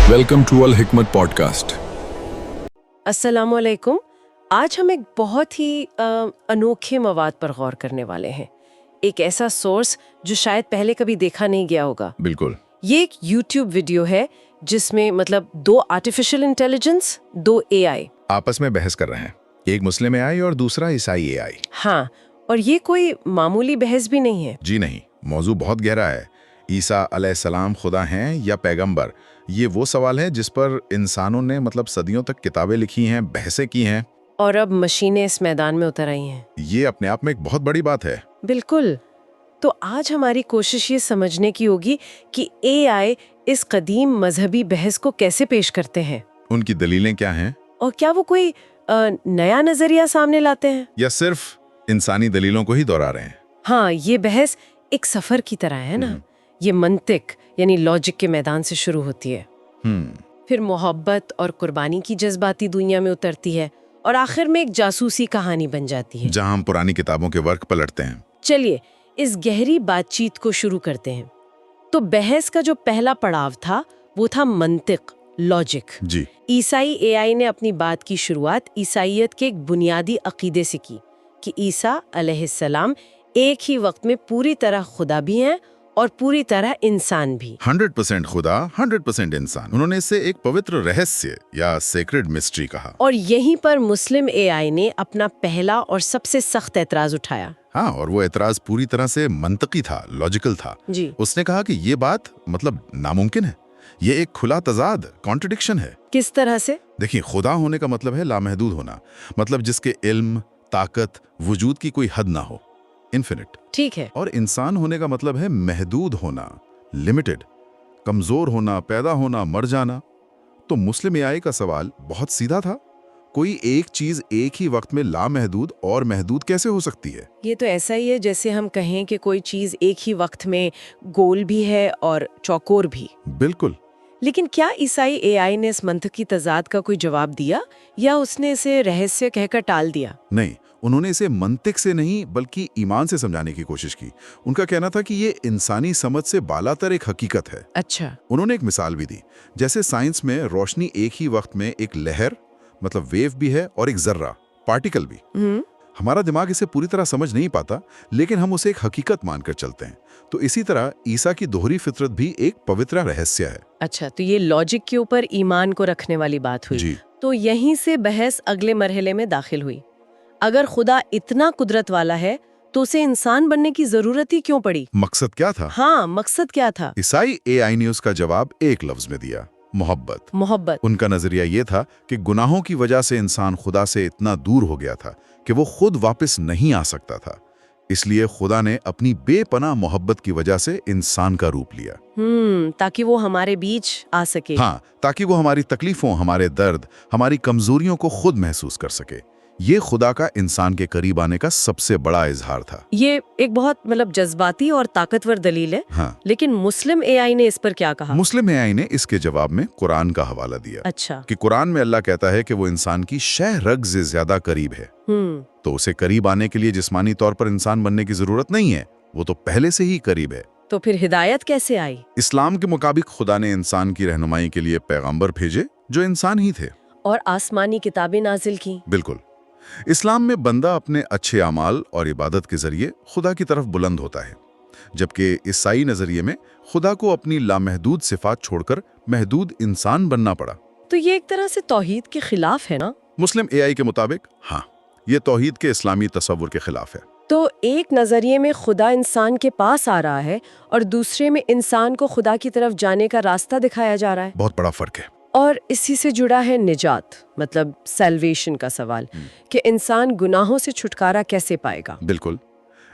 Welcome to अल हिकमत podcast. अस्सलाम वालेकुम। आज हम एक बहुत ही अनोखे मवाद पर गौर करने वाले हैं। एक ऐसा सोर्स जो शायद पहले कभी देखा नहीं गया होगा। बिल्कुल। ये एक YouTube वीडियो है जिसमें मतलब दो आर्टिफिशियल इंटेलिजेंस, दो AI आपस में बहस कर रहे हैं, एक मुस्लिम एआई और दूसरा ईसाई एआई। हाँ, और ये कोई मामूली बहस भी नहीं है। जी नहीं, मौजू बहुत गहरा है। ईसा अलैहिस्सलाम खुदा हैं या पैगंबर, ये वो सवाल है जिस पर इंसानों ने सदियों तक किताबें लिखी हैं, बहसें की हैं। और अब मशीनें इस मैदान में उतर आई हैं। ये अपने आप में एक बहुत बड़ी बात है। बिल्कुल। तो आज हमारी कोशिश ये समझने की होगी कि AI इस कदीम मजहबी बहस को कैसे पेश करते हैं, उनकी दलीलें क्या हैं, और क्या वो कोई नया नजरिया सामने लाते हैं, या सिर्फ इंसानी दलीलों को ही दोहरा रहे हैं। हाँ, ये बहस एक सफर की तरह है ना। ये मंतिक यानी लॉजिक के मैदान से शुरू होती है, फिर मोहब्बत और कुर्बानी की जज्बाती दुनिया में उतरती है, और आखिर में एक जासूसी कहानी बन जाती है जहां हम पुरानी किताबों के वर्क पलटते हैं। चलिए इस गहरी बातचीत को शुरू करते हैं। तो बहस का जो पहला पड़ाव था वो था मंतिक, लॉजिक। जी, ईसाई AI ने अपनी बात की शुरुआत ईसाईयत के एक बुनियादी अकीदे से की कि ईसा अलैहिस्सलाम एक ही वक्त में पूरी तरह खुदा भी हैं और पूरी तरह इंसान भी। 100% खुदा, 100% इंसान। उन्होंने इसे एक पवित्र रहस्य या सेक्रेड मिस्ट्री कहा। और यहीं पर मुस्लिम AI ने अपना पहला और सबसे सख्त एतराज उठाया। हाँ, और वो एतराज पूरी तरह से मंतकी था, लॉजिकल था। जी। उसने कहा कि ये बात नामुमकिन है, ये एक खुला तजाद, कॉन्ट्रडिक्शन है। किस तरह से? देखिए, खुदा होने का मतलब है लामहदूद होना, जिसके इल्म, ताकत, वजूद की कोई हद ना हो, इन्फिनिट। ठीक है। और इंसान होने का मतलब है महदूद होना, लिमिटेड, कमजोर होना, पैदा होना, मर जाना। तो मुस्लिम AI का सवाल बहुत सीधा था, कोई एक चीज एक ही वक्त में लामहदूद और महदूद कैसे हो सकती है? ये तो ऐसा ही है जैसे हम कहें कि कोई चीज एक ही वक्त में गोल भी है और चौकोर भी। बिल्कुल। लेकिन क्या ईसाई AI ने इस मंतकी तजाद का कोई जवाब दिया, या उसने इसे रहस्य कहकर टाल दिया? नहीं, उन्होंने इसे मंतिक से नहीं बल्कि ईमान से समझाने की कोशिश की। उनका कहना था कि ये इंसानी समझ से बालातर एक हकीकत है। अच्छा। उन्होंने एक मिसाल भी दी, जैसे साइंस में रोशनी एक ही वक्त में एक लहर वेव भी है और एक जर्रा, पार्टिकल भी। हमारा दिमाग इसे पूरी तरह समझ नहीं पाता, लेकिन हम उसे एक हकीकत मानकर चलते हैं। तो इसी तरह ईसा की दोहरी फितरत भी एक पवित्र रहस्य है। अच्छा, तो ये लॉजिक के ऊपर ईमान को रखने वाली बात हुई। जी। तो यहीं से बहस अगले मरहले में दाखिल हुई। अगर खुदा इतना कुदरत वाला है तो उसे इंसान बनने की जरूरत ही क्यों पड़ी? मकसद क्या था? हाँ, मकसद क्या था? ईसाई AI ने उसका जवाब एक लफ्ज में दिया, मोहब्बत। मोहब्बत। उनका नजरिया ये था कि गुनाहों की वजह से इंसान खुदा से इतना दूर हो गया था कि वो खुद वापस नहीं आ सकता था। इसलिए खुदा ने अपनी बेपनाह मोहब्बत की वजह से इंसान का रूप लिया। ताकि वो हमारे बीच आ सके। हाँ, ताकि वो हमारी तकलीफों, हमारे दर्द, हमारी कमजोरियों को खुद महसूस कर सके। ये खुदा का इंसान के करीब आने का सबसे बड़ा इजहार था। ये एक बहुत जज्बाती और ताकतवर दलील है। हाँ। लेकिन मुस्लिम AI ने इस पर क्या कहा? मुस्लिम AI ने इसके जवाब में कुरान का हवाला दिया। अच्छा। कि कुरान में अल्लाह कहता है कि वो इंसान की शह रग से ज्यादा करीब है। तो उसे करीब आने के लिए जिस्मानी तौर पर इंसान बनने की जरूरत नहीं है, वो तो पहले से ही करीब है। तो फिर हिदायत कैसे आई? इस्लाम के मुताबिक खुदा ने इंसान की रहनुमाई के लिए पैगंबर भेजे जो इंसान ही थे, और आसमानी किताबें नाजिल की। बिल्कुल। इस्लाम में बंदा अपने अच्छे अमाल और इबादत के जरिए खुदा की तरफ बुलंद होता है, जबकि ईसाई नजरिए में खुदा को अपनी लामहदूद सिफात छोड़कर महदूद इंसान बनना पड़ा। तो ये एक तरह से तौहीद के खिलाफ है ना? मुस्लिम AI के मुताबिक हाँ, ये तौहीद के इस्लामी तसव्वुर के खिलाफ है। तो एक नजरिए में खुदा इंसान के पास आ रहा है और दूसरे में इंसान को खुदा की तरफ जाने का रास्ता दिखाया जा रहा है। बहुत बड़ा फर्क है। और इसी से जुड़ा है निजात, सैल्वेशन का सवाल कि इंसान गुनाहों से छुटकारा कैसे पाएगा। बिल्कुल।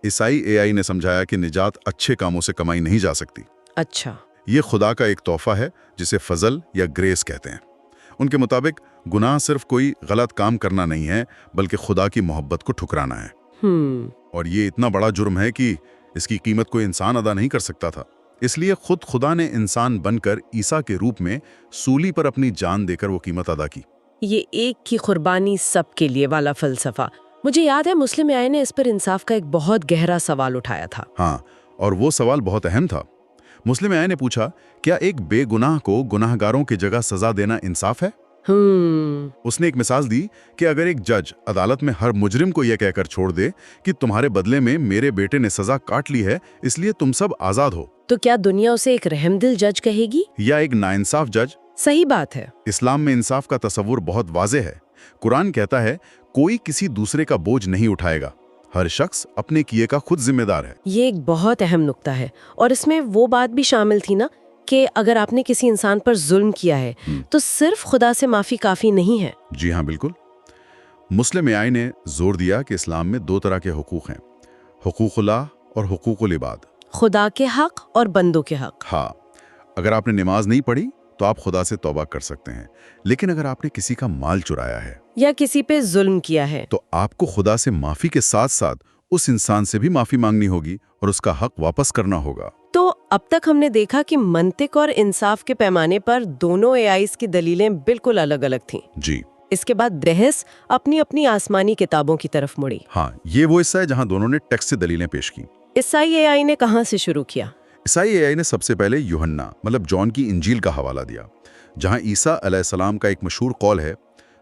ईसाई AI ने समझाया कि निजात अच्छे कामों से कमाई नहीं जा सकती। अच्छा। ये खुदा का एक तोहफा है जिसे फजल या ग्रेस कहते हैं। उनके मुताबिक गुनाह सिर्फ कोई गलत काम करना नहीं है, बल्कि खुदा की मोहब्बत को ठुकराना है। और ये इतना बड़ा जुर्म है कि इसकी कीमत कोई इंसान अदा नहीं कर सकता था। इसलिए खुद खुदा ने इंसान बनकर ईसा के रूप में सूली पर अपनी जान देकर वो कीमत अदा की। ये एक की कुर्बानी सबके लिए वाला फलसफा, मुझे याद है मुस्लिम AI ने इस पर इंसाफ का एक बहुत गहरा सवाल उठाया था। हाँ, और वो सवाल बहुत अहम था। मुस्लिम आय ने पूछा, क्या एक बेगुनाह को गुनाहगारों की जगह सजा देना इंसाफ है? उसने एक मिसाल दी कि अगर एक जज अदालत में हर मुजरिम को यह कहकर छोड़ दे कि तुम्हारे बदले में मेरे बेटे ने सजा काट ली है, इसलिए तुम सब आजाद हो, तो क्या दुनिया उसे एक रहमदिल जज कहेगी? या एक नाइंसाफ जज? सही बात है। इस्लाम में इंसाफ का तस्वुर बहुत वाज़ेह है। कुरान कहता है, कोई किसी दूसरे का बोझ नहीं उठाएगा, हर शख्स अपने किए का खुद जिम्मेदार है। ये एक बहुत अहम नुक्ता है, और इसमें वो बात भी शामिल थी ना कि अगर आपने किसी इंसान पर जुल्म किया है तो सिर्फ खुदा से माफी काफी नहीं है। जी हाँ, बिल्कुल। मुस्लिम आय ने जोर दिया कि इस्लाम में दो तरह के हुकूक हैं, हुकूकुल्लाह और हुकूकुल इबाद। खुदा के हक और बंदों के हक। हाँ, अगर आपने नमाज नहीं पढ़ी तो आप खुदा से तौबा कर सकते हैं, लेकिन अगर आपने किसी का माल चुराया है या किसी पे जुल्म किया है तो आपको खुदा से माफी के साथ साथ उस इंसान से भी माफी मांगनी होगी और उसका हक वापस करना होगा। तो अब तक हमने देखा कि मंतिक और इंसाफ के पैमाने पर दोनों एआईज की दलीलें बिल्कुल अलग अलग थीं। जी। इसके बाद बहस अपनी अपनी आसमानी किताबों की तरफ मुड़ी। हाँ, ये वो हिस्सा है जहाँ दोनों ने टेक्स्ट से दलीलें पेश की। ईसाई एआई ने कहाँ से शुरू किया? ईसाई एआई ने सबसे पहले यूहन्ना मतलब जॉन की इंजील का हवाला दिया, जहाँ ईसा अलैहिस्सलाम का एक मशहूर कौल है,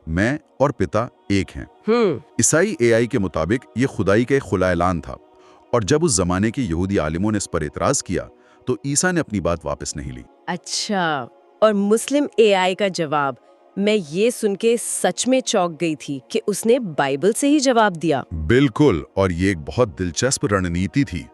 मैं और पिता एक हैं। ईसाई एआई के मुताबिक ये खुदाई का एक खुला ऐलान था, और जब उस जमाने के यहूदी आलिमों ने इस पर इतराज किया तो ईसा ने अपनी बात वापस नहीं ली। अच्छा, और मुस्लिम एआई का जवाब? मैं ये सुन के सच में चौंक गई थी कि उसने बाइबल से ही जवाब दिया। बिल्कुल, और ये एक बहुत दिलचस्प रणनीति थी।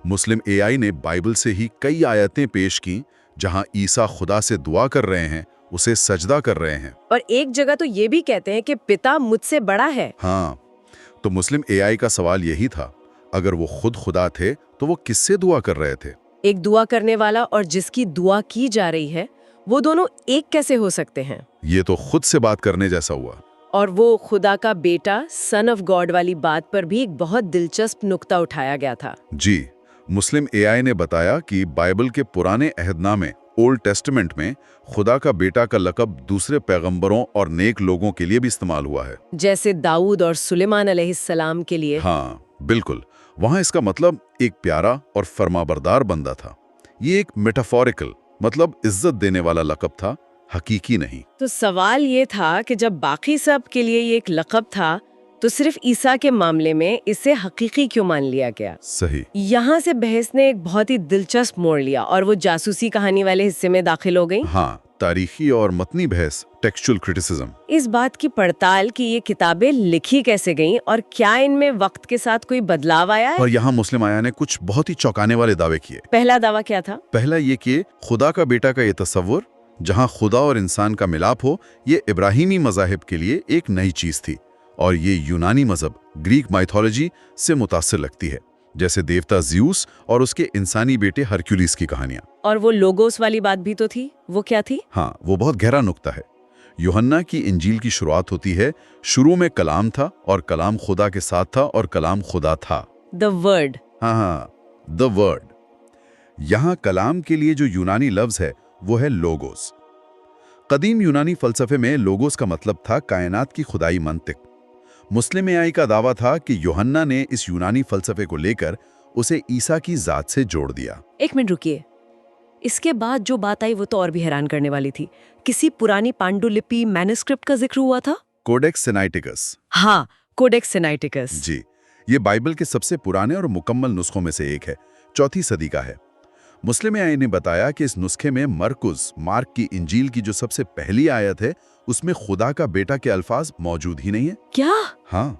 मुस्लिम एआई ने बाइबल से ही कई आयतें पेश की जहां ईसा खुदा से दुआ कर रहे हैं, उसे सजदा कर रहे हैं, और एक जगह तो ये भी कहते हैं कि पिता मुझसे बड़ा है। हाँ, तो मुस्लिम एआई का सवाल यही था, अगर वो खुद खुदा थे तो वो किससे दुआ कर रहे थे? एक दुआ करने वाला और जिसकी दुआ की जा रही है, वो दोनों एक कैसे हो सकते हैं? ये तो खुद से बात करने जैसा हुआ। और वो खुदा का बेटा, सन ऑफ गॉड वाली बात पर भी एक बहुत दिलचस्प नुक्ता उठाया गया था। जी, मुस्लिम एआई ने बताया कि बाइबल के पुराने अहदनामे ओल्ड टेस्टामेंट में खुदा का बेटा का लक़ब दूसरे पैगंबरों और नेक लोगों के लिए भी इस्तेमाल हुआ है, जैसे दाऊद और सुलेमान अलैहिस्सलाम के लिए। हाँ बिल्कुल, वहाँ इसका मतलब एक प्यारा और फरमाबरदार बंदा था। ये एक मेटाफोरिकल मतलब इज्जत देने वाला लक़ब था, हकीकी नहीं। तो सवाल ये था कि जब बाकी सब के लिए ये एक लक़ब था तो सिर्फ ईसा के मामले में इसे हकीकी क्यों मान लिया गया? सही। यहाँ से बहस ने एक बहुत ही दिलचस्प मोड़ लिया और वो जासूसी कहानी वाले हिस्से में दाखिल हो गई। हाँ, तारीखी और मतनी बहस, टेक्सचुअल क्रिटिसिज्म। इस बात की पड़ताल कि ये किताबें लिखी कैसे गईं और क्या इनमें वक्त के साथ कोई बदलाव आया है। और यहाँ मुस्लिम आया ने कुछ बहुत ही चौंकाने वाले दावे किए। पहला दावा क्या था? पहला ये कि खुदा का बेटा का ये तस्वुर, जहाँ खुदा और इंसान का मिलाप हो, ये इब्राहिमी मज़ाहिब के लिए एक नई चीज थी, और ये यूनानी मजहब ग्रीक माइथोलॉजी से मुतासिर लगती है, जैसे देवता ज़्यूस और उसके इंसानी बेटे हरक्यूलिस की कहानियां। और वो लोगोस वाली बात भी तो थी, वो क्या थी? हाँ, वो बहुत गहरा नुक्ता है। यूहन्ना की इंजील की शुरुआत होती है, शुरू में कलाम था और कलाम खुदा के साथ था और कलाम खुदा था। The word. हाँ, द वर्ड। यहाँ कलाम के लिए जो यूनानी लफ्ज है वो है लोगोस। कदीम यूनानी फलसफे में लोगोस का मतलब था कायनात की खुदाई मंतिक। मुस्लिम एआई का दावा था कि यूहन्ना ने इस यूनानी फलसफे को लेकर उसे ईसा की जात से जोड़ दिया। एक मिनट रुकिए, इसके बाद जो बात आई वो तो और भी हैरान करने वाली थी। किसी पुरानी पांडुलिपि मैन्युस्क्रिप्ट का जिक्र हुआ था, कोडेक्स सिनाइटिकस। हाँ, कोडेक्स सिनाइटिकस। जी, ये बाइबल के सबसे पुराने और मुकम्मल नुस्खों में से एक है, 4वीं सदी का है। मुस्लिम एआई ने बताया कि इस नुस्खे में मार्क की इंजील की जो सबसे पहली आयत है, उसमें खुदा का बेटा के अल्फाज मौजूद ही नहीं है। क्या? हाँ,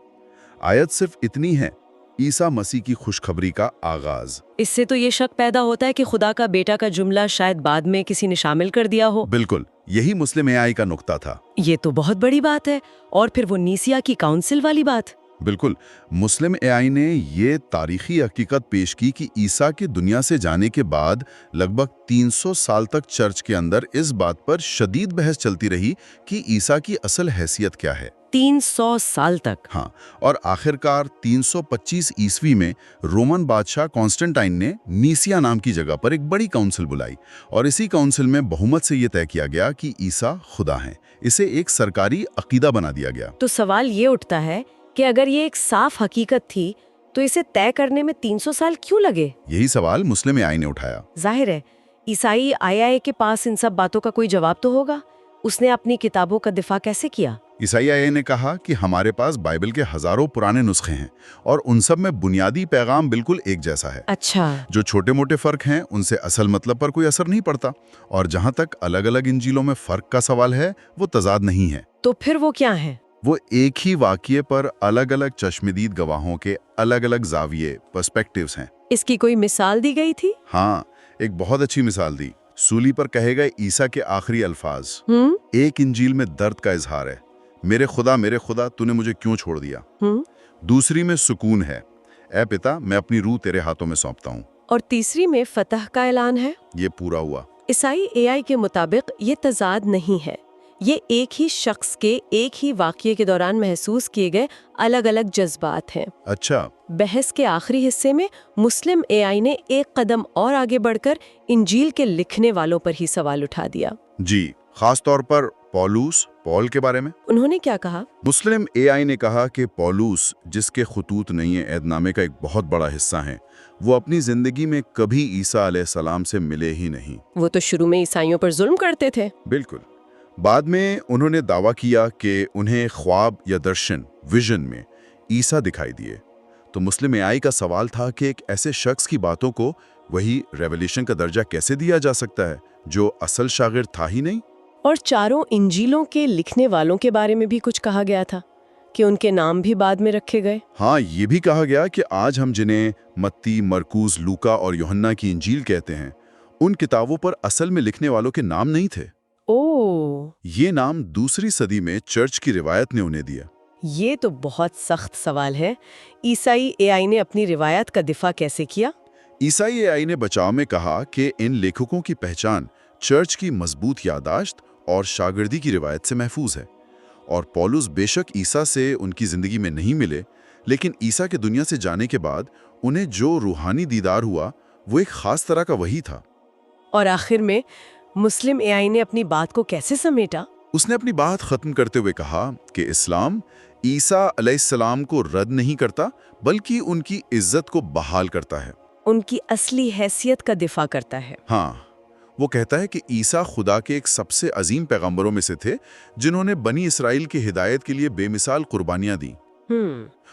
आयत सिर्फ इतनी है, ईसा मसीह की खुशखबरी का आगाज। इससे तो ये शक पैदा होता है कि खुदा का बेटा का जुमला शायद बाद में किसी ने शामिल कर दिया हो। बिल्कुल, यही मुस्लिम एआई का नुक्ता था। ये तो बहुत बड़ी बात है। और फिर वो नीसिया की काउंसिल वाली बात। बिल्कुल, मुस्लिम एआई ने ये तारीखी हकीकत पेश की कि ईसा के दुनिया से जाने के बाद लगभग 300 साल तक चर्च के अंदर इस बात पर शदीद बहस चलती रही कि ईसा की असल हैसियत क्या है। 300 साल तक? हाँ, और आखिरकार 325 ईस्वी में रोमन बादशाह कॉन्स्टेंटाइन ने नीसिया नाम की जगह पर एक बड़ी काउंसिल बुलाई, और इसी काउंसिल में बहुमत से ये तय किया गया कि ईसा खुदा हैं। इसे एक सरकारी अकीदा बना दिया गया। तो सवाल ये उठता है कि अगर ये एक साफ हकीकत थी तो इसे तय करने में 300 साल क्यों लगे? यही सवाल मुस्लिम एआई ने उठाया। जाहिर है عیسائی آیا کے پاس ان سب باتوں کا کوئی جواب تو ہوگا؟ اس نے اپنی کتابوں کا دفاع کیسے کیا؟ عیسائی نے کہا کہ ہمارے پاس بائبل کے ہزاروں پرانے نسخے ہیں اور ان سب میں بنیادی پیغام بالکل ایک جیسا ہے۔ اچھا، جو چھوٹے موٹے فرق ہیں ان سے اصل مطلب پر کوئی اثر نہیں پڑتا، اور جہاں تک الگ الگ انجیلوں میں فرق کا سوال ہے وہ تضاد نہیں ہے۔ تو پھر وہ کیا ہیں؟ وہ ایک ہی واقعے پر الگ الگ چشمدید گواہوں کے الگ الگ زاویے پرسپیکٹیوز ہیں۔ اس کی کوئی مثال دی گئی تھی؟ ہاں، ایک بہت اچھی مثال دی۔ سولی پر کہے گئے عیسیٰ کے آخری الفاظ۔ ایک انجیل میں درد کا اظہار ہے، میرے خدا تو نے مجھے کیوں چھوڑ دیا۔ دوسری میں سکون ہے، اے پتا میں اپنی روح تیرے ہاتھوں میں سونپتا ہوں۔ اور تیسری میں فتح کا اعلان ہے۔ یہ پورا ہوا۔ عیسائی کے مطابق یہ تضاد نہیں ہے، یہ ایک ہی شخص کے ایک ہی واقعے کے دوران محسوس کیے گئے الگ الگ جذبات ہیں۔ اچھا، بحث کے آخری حصے میں مسلم نے ایک قدم اور آگے بڑھ کر انجیل کے لکھنے والوں پر ہی سوال اٹھا دیا۔ جی، خاص طور پر پول کے بارے میں۔ انہوں نے کیا کہا؟ مسلم نے کہا کہ پولوس، جس کے خطوط نئی عہد نامے کا ایک بہت بڑا حصہ ہیں، وہ اپنی زندگی میں کبھی عیسیٰ علیہ السلام سے ملے ہی نہیں۔ وہ تو شروع میں عیسائیوں پر ظلم کرتے تھے۔ بالکل۔ بعد میں انہوں نے دعویٰ کیا کہ انہیں خواب یا ویژن میں عیسیٰ دکھائی دیے۔ تو مسلم کا سوال تھا کہ ایک ایسے شخص کی باتوں کو وہی ریویلیشن کا درجہ کیسے دیا جا سکتا ہے جو اصل شاگرد تھا ہی نہیں؟ اور چاروں انجیلوں کے لکھنے والوں کے بارے میں بھی کچھ کہا گیا تھا کہ ان کے نام بھی بعد میں رکھے گئے۔ ہاں، یہ بھی کہا گیا کہ آج ہم جنہیں متی، مرکوز، لوکا اور یوحنا کی انجیل کہتے ہیں، ان کتابوں پر اصل میں لکھنے والوں کے نام نہیں تھے۔ یہ نام دوسری صدی میں چرچ کی روایت نے انہیں دیا۔ یہ تو بہت سخت سوال ہے۔ عیسائی نے اپنی روایت کا دفاع کیسے کیا؟ عیسائی نے بچاؤ میں کہا کہ ان لیکھکوں کی پہچان چرچ کی مضبوط یادداشت اور شاگردی کی روایت سے محفوظ ہے، اور پولس بے شک عیسیٰ سے ان کی زندگی میں نہیں ملے، لیکن عیسیٰ کے دنیا سے جانے کے بعد انہیں جو روحانی دیدار ہوا وہ ایک خاص طرح کا وحی تھا۔ اور آخر میں مسلم نے اپنی بات کو کیسے سمیٹا؟ اس نے اپنی بات ختم کرتے ہوئے کہا کہ اسلام عیسیٰ علیہ السلام کو رد نہیں کرتا، بلکہ ان کی عزت کو بحال کرتا ہے، ان کی اصلی حیثیت کا دفاع کرتا ہے۔ ہاں، وہ کہتا ہے کہ عیسیٰ خدا کے ایک سب سے عظیم پیغمبروں میں سے تھے جنہوں نے بنی اسرائیل کی ہدایت کے لیے بے مثال قربانیاں دیں،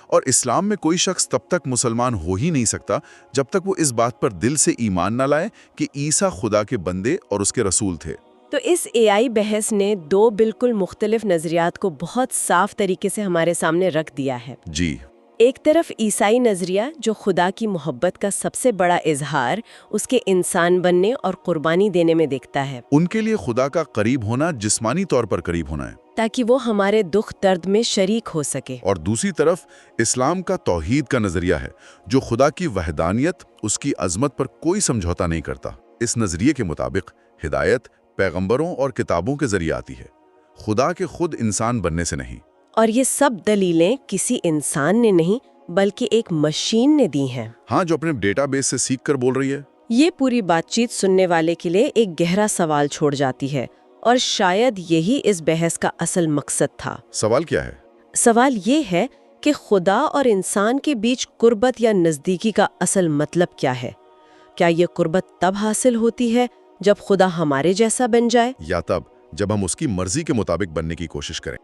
اور اسلام میں کوئی شخص تب تک مسلمان ہو ہی نہیں سکتا جب تک وہ اس بات پر دل سے ایمان نہ لائے کہ عیسیٰ خدا کے بندے اور اس کے رسول تھے۔ تو اس بحث نے دو بالکل مختلف نظریات کو بہت صاف طریقے سے ہمارے سامنے رکھ دیا ہے۔ جی، ایک طرف عیسائی نظریہ جو خدا کی محبت کا سب سے بڑا اظہار اس کے انسان بننے اور قربانی دینے میں دیکھتا ہے۔ ان کے لیے خدا کا قریب ہونا جسمانی طور پر قریب ہونا ہے، تاکہ وہ ہمارے دکھ درد میں شریک ہو سکے۔ اور دوسری طرف اسلام کا توحید کا نظریہ ہے جو خدا کی وحدانیت، اس کی عظمت پر کوئی سمجھوتا نہیں کرتا۔ اس نظریے کے مطابق ہدایت پیغمبروں اور کتابوں کے ذریعے آتی ہے، خدا کے خود انسان بننے سے نہیں۔ اور یہ سب دلیلیں کسی انسان نے نہیں بلکہ ایک مشین نے دی ہیں۔ ہاں، جو اپنے ڈیٹا بیس سے سیکھ کر بول رہی ہے۔ یہ پوری بات چیت سننے والے کے لیے ایک گہرا سوال چھوڑ جاتی ہے، اور شاید یہی اس بحث کا اصل مقصد تھا۔ سوال کیا ہے؟ سوال یہ ہے کہ خدا اور انسان کے بیچ قربت یا نزدیکی کا اصل مطلب کیا ہے؟ کیا یہ قربت تب حاصل ہوتی ہے جب خدا ہمارے جیسا بن جائے، یا تب جب ہم اس کی مرضی کے مطابق بننے کی کوشش کریں؟